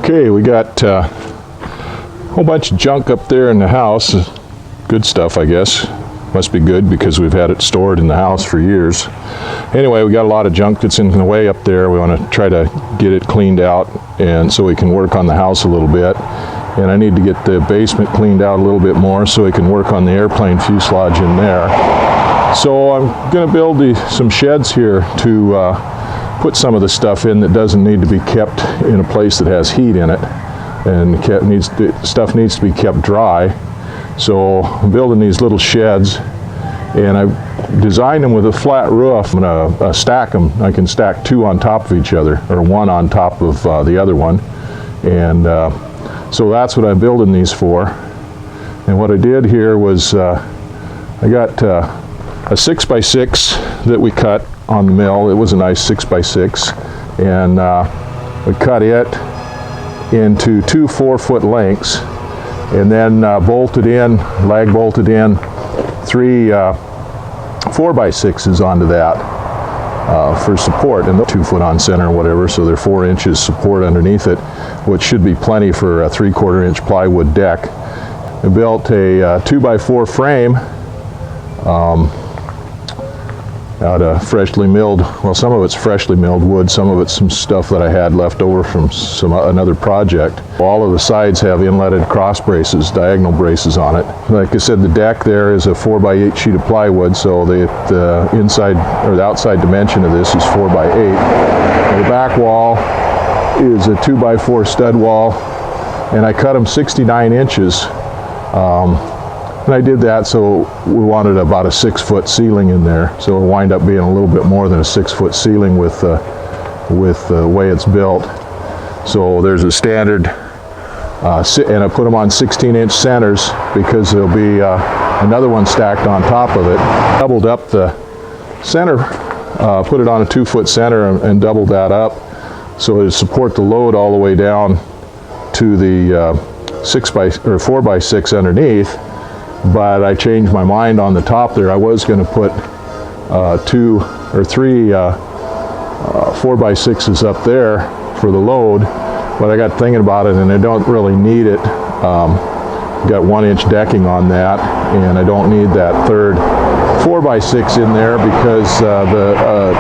Okay, we got a whole bunch of junk up there in the house. Good stuff, I guess. Must be good because we've had it stored in the house for years. Anyway, we got a lot of junk that's in the way up there. We want to try to get it cleaned out, and so we can work on the house a little bit. And I need to get the basement cleaned out a little bit more so we can work on the airplane fuselage in there. So I'm going to build some sheds here to put some of the stuff in that doesn't need to be kept in a place that has heat in it, and stuff needs to be kept dry. So I'm building these little sheds, and I've designed them with a flat roof. I'm going to stack them. I can stack two on top of each other, or one on top of the other one, and so that's what I'm building these for. And what I did here was I got a 6x6 that we cut on the mill. It was a nice 6x6, and we cut it into two 4-foot lengths, and then lag bolted in three 4x6s onto that for support, and 2 foot on center or whatever, so they're 4 inches support underneath it, which should be plenty for a 3/4 inch plywood deck. I built a 2x4 frame out of freshly milled, well, some of it's freshly milled wood, some of it's some stuff that I had left over from another project. All of the sides have inletted cross braces, diagonal braces on it. Like I said, the deck there is a 4x8 sheet of plywood, so the inside or the outside dimension of this is 4x8. And the back wall is a 2x4 stud wall, and I cut them 69 inches. And I did that so we wanted about a 6-foot ceiling in there, so it'll wind up being a little bit more than a 6-foot ceiling with the way it's built. So there's a standard, and I put them on 16-inch centers because there'll be another one stacked on top of it. Doubled up the center, put it on a 2-foot center and doubled that up so it'd support the load all the way down to the 4x6 underneath. But I changed my mind on the top there. I was going to put 2 or 3 4x6s up there for the load, but I got thinking about it and I don't really need it. Got 1-inch decking on that, and I don't need that third 4x6 in there because the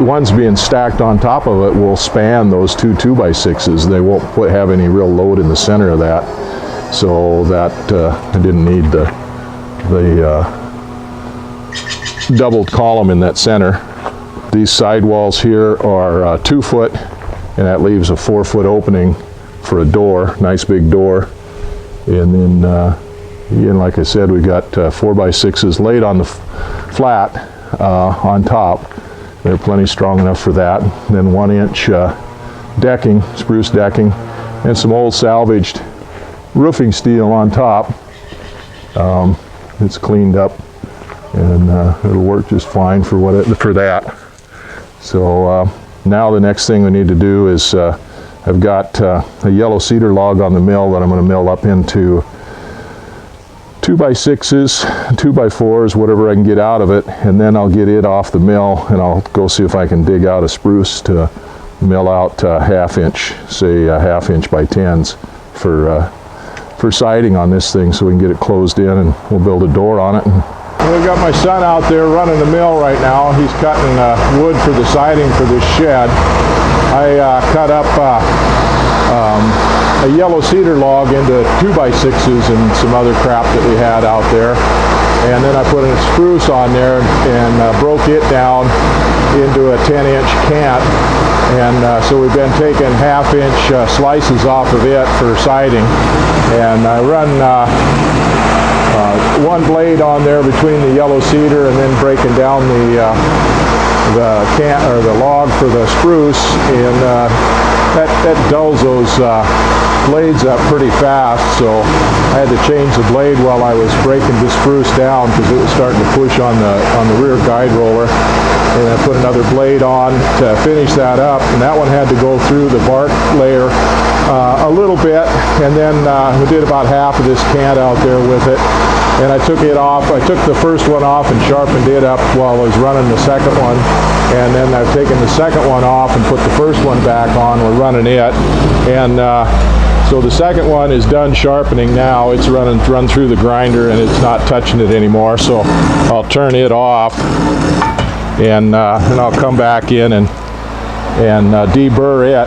ones being stacked on top of it will span those two 2x6s. They won't have any real load in the center of that. So that I didn't need the doubled column in that center. These side walls here are 2 foot, and that leaves a 4-foot opening for a door, nice big door. And then again, like I said, we got 4x6s laid on the flat on top. They're plenty strong enough for that. And then 1-inch decking, spruce decking, and some old salvaged roofing steel on top. It's cleaned up, and it'll work just fine for that. So now the next thing we need to do is I've got a yellow cedar log on the mill that I'm going to mill up into 2x6s, 2x4s, whatever I can get out of it, and then I'll get it off the mill and I'll go see if I can dig out a spruce to mill out 1/2 inch, say 1/2 inch by 10s for siding on this thing, so we can get it closed in, and we'll build a door on it. We've got my son out there running the mill right now. He's cutting wood for the siding for this shed. I cut up a yellow cedar log into 2x6s and some other crap that we had out there, and then I put a spruce on there and broke it down into a 10-inch cant. And so we've been taking 1/2-inch slices off of it for siding, and I run one blade on there between the yellow cedar and then breaking down the log for the spruce, and that dulls those blades up pretty fast. So I had to change the blade while I was breaking the spruce down because it was starting to push on the rear guide roller. And I put another blade on to finish that up, and that one had to go through the bark layer a little bit, and then we did about half of this cant out there with it. And I took it off. I took the first one off and sharpened it up while I was running the second one. And then I've taken the second one off and put the first one back on. We're running it. And so the second one is done sharpening now. It's run through the grinder and it's not touching it anymore. So I'll turn it off and I'll come back in and deburr it.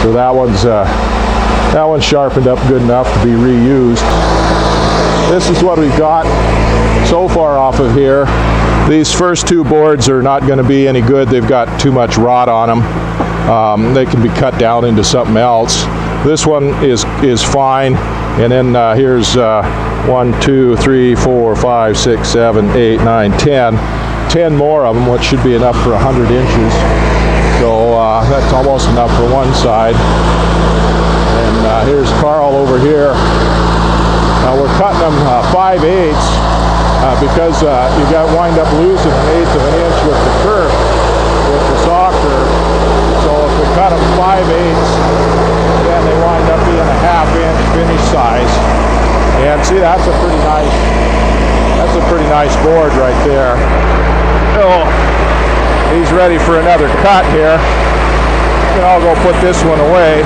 So that one's sharpened up good enough to be reused. This is what we've got so far off of here. These first two boards are not going to be any good. They've got too much rot on them. They can be cut down into something else. This one is fine. And then here's 1, 2, 3, 4, 5, 6, 7, 8, 9, 10. 10 more of them, which should be enough for 100 inches. So that's almost enough for one side. And here's Carl over here. We're cutting them 5/8 because you got to wind up losing 1/8 of an inch with the kerf, with the saw kerf. So if we cut them 5/8, then they wind up being a 1/2 inch finish size. And see, that's a pretty nice board right there. Oh, he's ready for another cut here. And I'll go put this one away.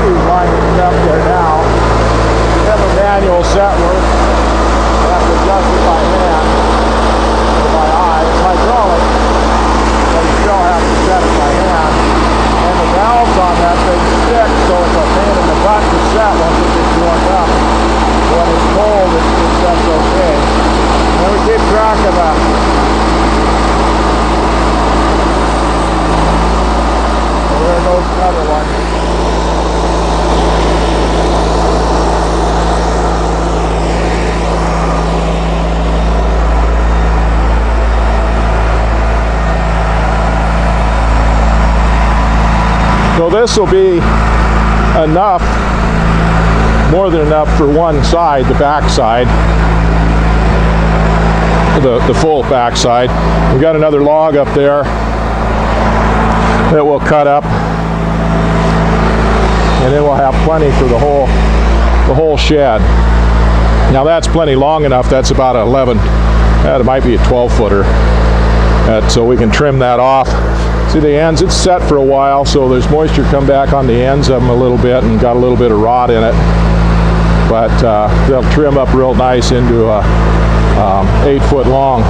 He's lining it up there now. We have a manual set work. I have to adjust it by hand or by eye. It's hydraulic, but you still have to set it by hand. And the valves on that thing stick, so it's a pain in the butt to set once it gets warmed up. When it's cold, it sets okay. And then we keep track of that. So there goes another one. So this will be enough, more than enough for one side, the back side, the full back side. We've got another log up there that we'll cut up, and then we'll have plenty for the whole shed. Now that's plenty long enough. That's about 11. That might be a 12-footer. So we can trim that off. See the ends, it's set for a while, so there's moisture come back on the ends of them a little bit and got a little bit of rot in it. But they'll trim up real nice into a 8-foot long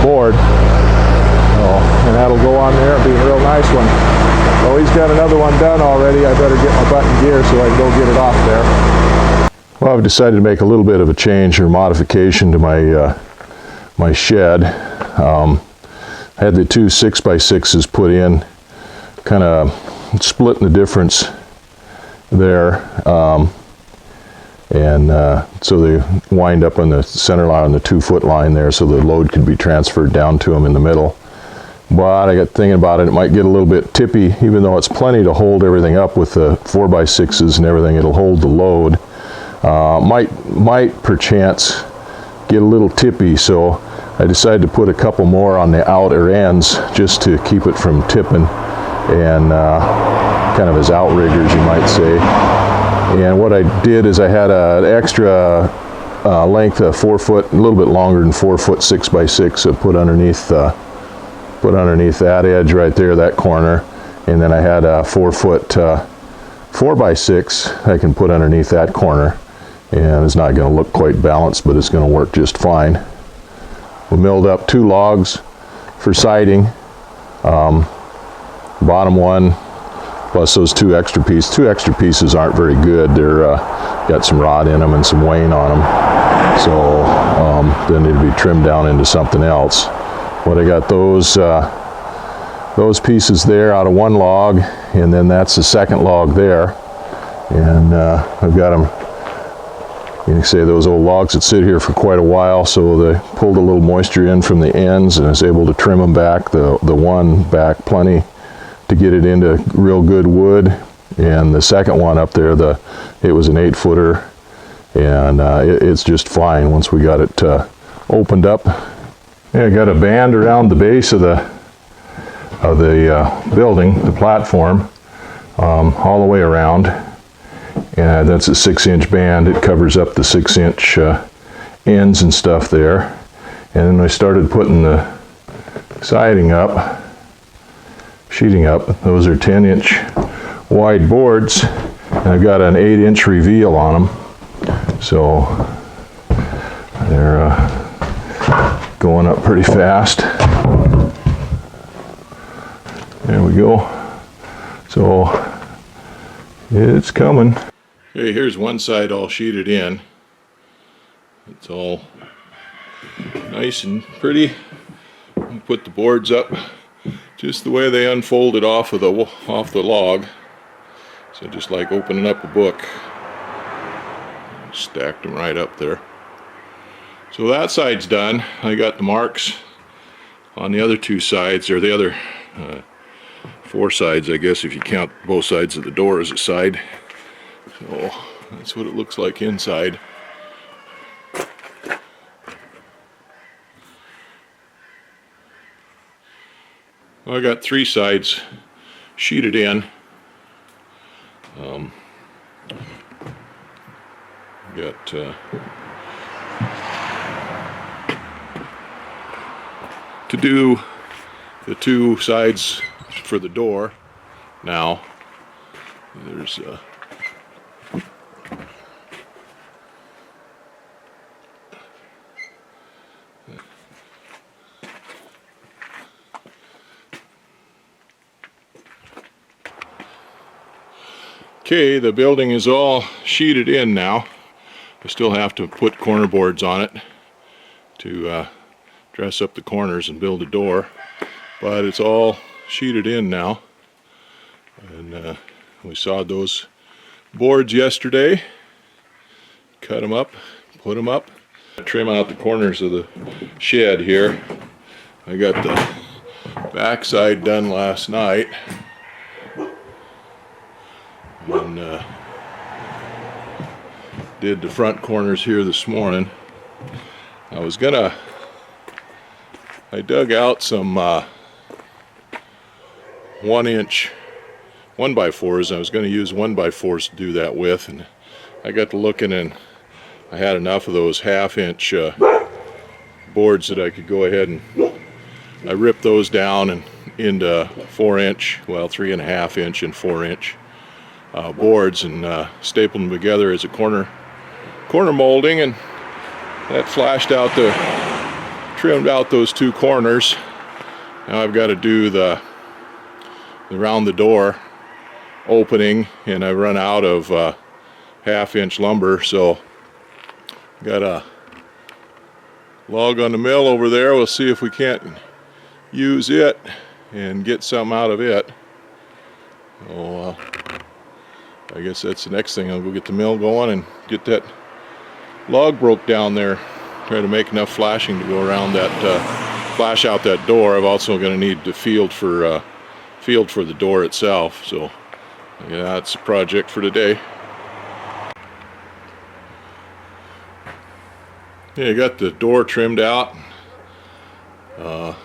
board. And that'll go on there and be a real nice one. Oh, he's got another one done already. I better get my button gear so I can go get it off there. Well, I've decided to make a little bit of a change or modification to my shed. Had the two 6x6s put in, kind of splitting the difference there, so they wind up on the center line on the 2-foot line there, so the load could be transferred down to them in the middle. But I got thinking about it, it might get a little bit tippy, even though it's plenty to hold everything up with the 4x6s and everything. It'll hold the load. Might perchance get a little tippy, so I decided to put a couple more on the outer ends just to keep it from tipping, and kind of as outriggers, you might say. And what I did is I had an extra length of 4 foot, a little bit longer than 4 foot 6x6, so put underneath that edge right there, that corner. And then I had a 4 foot 4x6 I can put underneath that corner, and it's not going to look quite balanced, but it's going to work just fine. We milled up 2 logs for siding, bottom one plus those 2 extra pieces. 2 extra pieces aren't very good. They're got some rot in them and some wane on them, so then they'd be trimmed down into something else. But I got those pieces there out of one log, and then that's the second log there, and I've got them. You can say those old logs that sit here for quite a while, so they pulled a little moisture in from the ends and is able to trim them back, the one back plenty to get it into real good wood. And the second one up there, it was an 8-footer, and it's just fine once we got it opened up. Yeah, I got a band around the base of the of the building, the platform, all the way around. And that's a 6-inch band. It covers up the 6-inch ends and stuff there. And then I started putting the siding up, sheeting up. Those are 10-inch wide boards, and I've got an 8-inch reveal on them. So they're going up pretty fast. There we go. So it's coming. Okay, here's one side all sheeted in. It's all nice and pretty. Put the boards up just the way they unfolded off the log. So just like opening up a book. Stacked them right up there. So that side's done. I got the marks on the other two sides, or the other 4 sides, I guess, if you count both sides of the door as a side. So that's what it looks like inside. Well, I got 3 sides sheeted in. Got to do the 2 sides for the door now. There's okay, the building is all sheeted in now. I still have to put corner boards on it to dress up the corners and build a door, but it's all sheeted in now. And we sawed those boards yesterday, cut them up, put them up. Trim out the corners of the shed here. I got the back side done last night. And did the front corners here this morning. I dug out some 1-inch 1x4s. I was going to use 1x4s to do that with, and I got to looking, and I had enough of those 1/2-inch boards that I could go ahead and I ripped those down and into 4-inch, well, 3.5-inch and 4-inch boards, and stapled them together as a corner molding, and that trimmed out those 2 corners. Now I've got to do the around the door opening, and I run out of 1/2-inch lumber, so got a log on the mill over there. We'll see if we can't use it and get something out of it. So I guess that's the next thing. I'll go get the mill going and get that log broke down there. Try to make enough flashing to go around that, flash out that door. I'm also going to need the field for the door itself. So yeah, that's a project for today. Yeah, I got the door trimmed out. Doesn't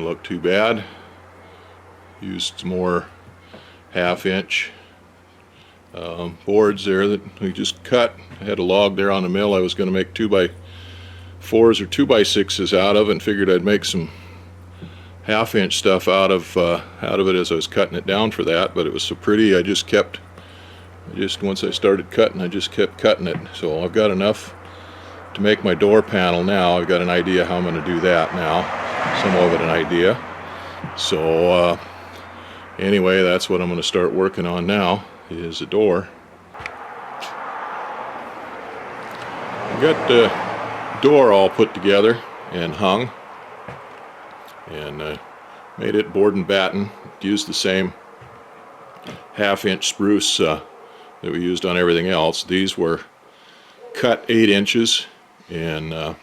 look too bad. Used some more 1/2-inch boards there that we just cut. I had a log there on the mill I was going to make 2x4s or 2x6s out of, and figured I'd make some 1/2-inch stuff out of it as I was cutting it down for that. But it was so pretty, once I started cutting, I just kept cutting it. So I've got enough to make my door panel now. I've got an idea how I'm going to do that now, somewhat of an idea. So anyway, that's what I'm going to start working on now, is a door. I got the door all put together and hung, and made it board and batten. Used the same 1/2-inch spruce that we used on everything else. These were cut 8 inches, and I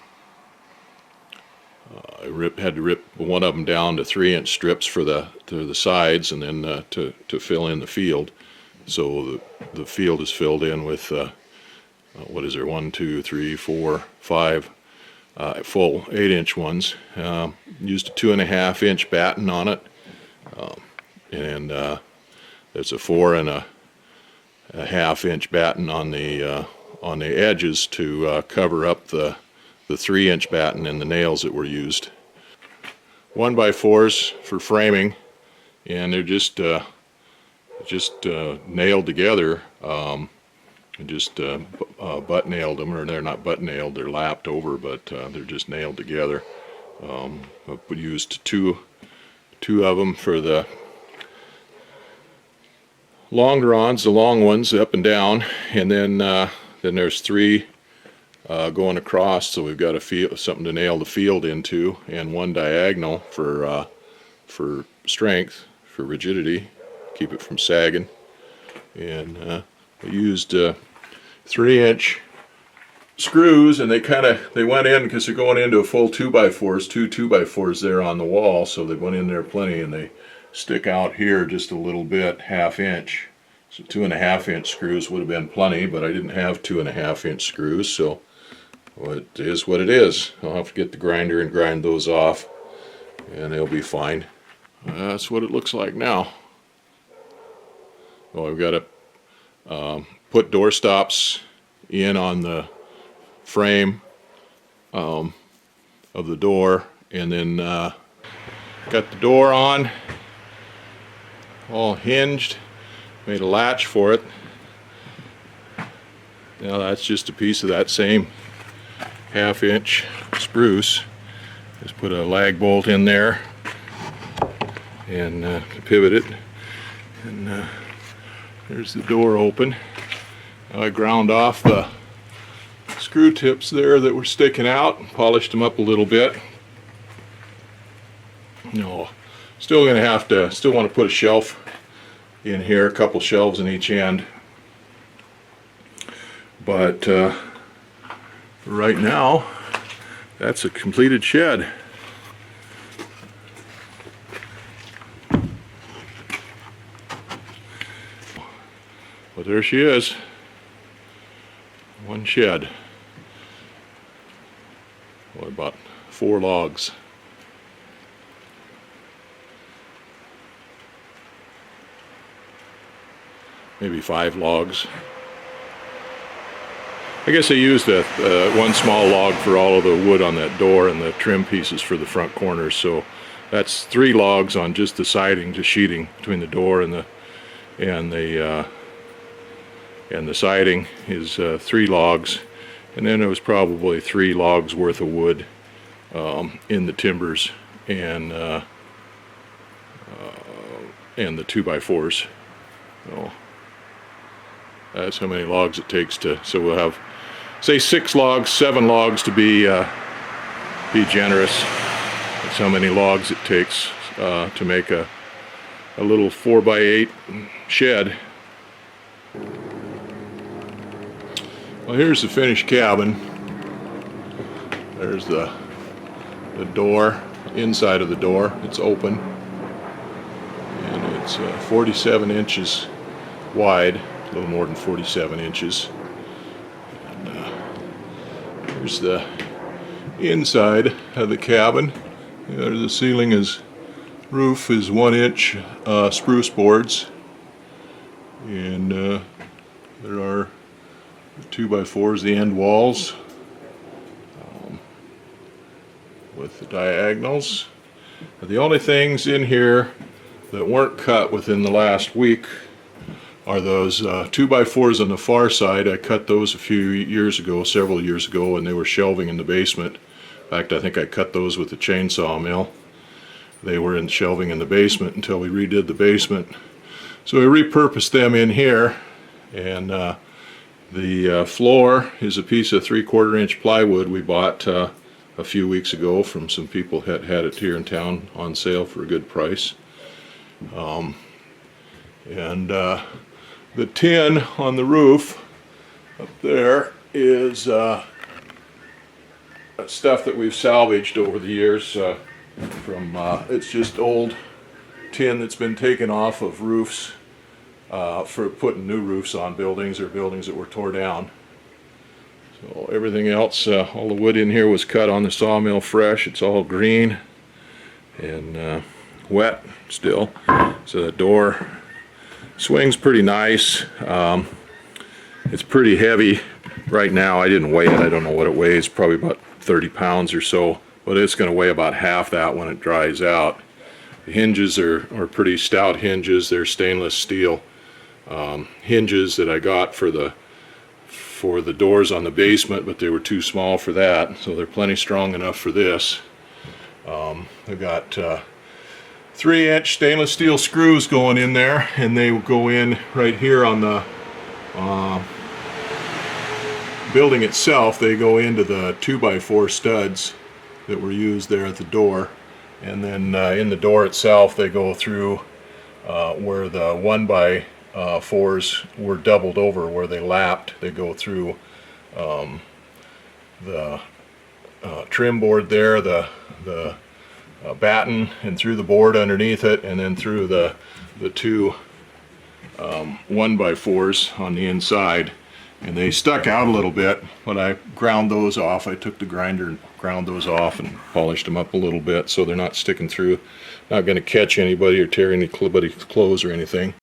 had to rip one of them down to 3-inch strips for the sides, and then to fill in the field. So the field is filled in with what is there, 1, 2, 3, 4, 5 full 8-inch ones. Used a 2.5-inch batten on it, and it's a 4.5-inch batten on the edges to cover up the 3-inch batten and the nails that were used. 1x4s for framing, and they're just nailed together. Butt nailed them, or they're not butt nailed, they're lapped over, but they're just nailed together. We used two of them for the longerons, the long ones up and down, and then there's 3 going across, so we've got something to nail the field into, and 1 diagonal for strength, for rigidity, keep it from sagging. And we used 3-inch screws, and they went in because they're going into a full 2x4s, two 2x4s there on the wall, so they went in there plenty, and they stick out here just a little bit, 1/2 inch. So 2.5-inch screws would have been plenty, but I didn't have 2.5-inch screws, so it is what it is. I'll have to get the grinder and grind those off, and they'll be fine. That's what it looks like now. Well, I've got to put door stops in on the frame of the door, and then got the door on, all hinged, made a latch for it. Now that's just a piece of that same 1/2-inch spruce. Just put a lag bolt in there and pivot it, and there's the door open. Now I ground off the screw tips there that were sticking out, polished them up a little bit. No, still want to put a shelf in here, a couple shelves in each end. But right now, that's a completed shed. But there she is, one shed. Or about 4 logs. Maybe 5 logs. I guess I used one small log for all of the wood on that door and the trim pieces for the front corners, so that's 3 logs on just the siding, just sheeting between the door and the siding is 3 logs, and then there was probably 3 logs worth of wood in the timbers and the 2x4s. So that's how many logs it takes so we'll have, say, 6 logs, 7 logs to be generous. That's how many logs it takes to make a little 4x8 shed. Well, here's the finished cabin. There's the door, inside of the door. It's open, and it's 47 inches wide, a little more than 47 inches. And here's the inside of the cabin. The ceiling roof is 1-inch spruce boards, and there are 2x4s, the end walls, with the diagonals. The only things in here that weren't cut within the last week are those 2x4s on the far side. I cut those a few years ago, several years ago, and they were shelving in the basement. In fact, I think I cut those with the chainsaw mill. They were shelving in the basement until we redid the basement. So we repurposed them in here, and the floor is a piece of 3/4-inch plywood we bought a few weeks ago from some people that had it here in town on sale for a good price. The tin on the roof up there is stuff that we've salvaged over the years from it's just old tin that's been taken off of roofs for putting new roofs on buildings, or buildings that were tore down. So everything else, all the wood in here was cut on the sawmill fresh. It's all green and wet still. So the door swings pretty nice. It's pretty heavy right now. I didn't weigh it. I don't know what it weighs. Probably about 30 pounds or so. But it's going to weigh about half that when it dries out. The hinges are pretty stout hinges. They're stainless steel hinges that I got for the doors on the basement, but they were too small for that, so they're plenty strong enough for this. I've got 3-inch stainless steel screws going in there, and they will go in right here on the building itself. They go into the 2x4 studs that were used there at the door, and then in the door itself they go through where the 1x4s were doubled over, where they lapped. They go through the trim board there, the batten, and through the board underneath it, and then through the two 1x4s on the inside. And they stuck out a little bit, but I ground those off. I took the grinder and ground those off and polished them up a little bit so they're not sticking through, not going to catch anybody or tear anybody's clothes or anything.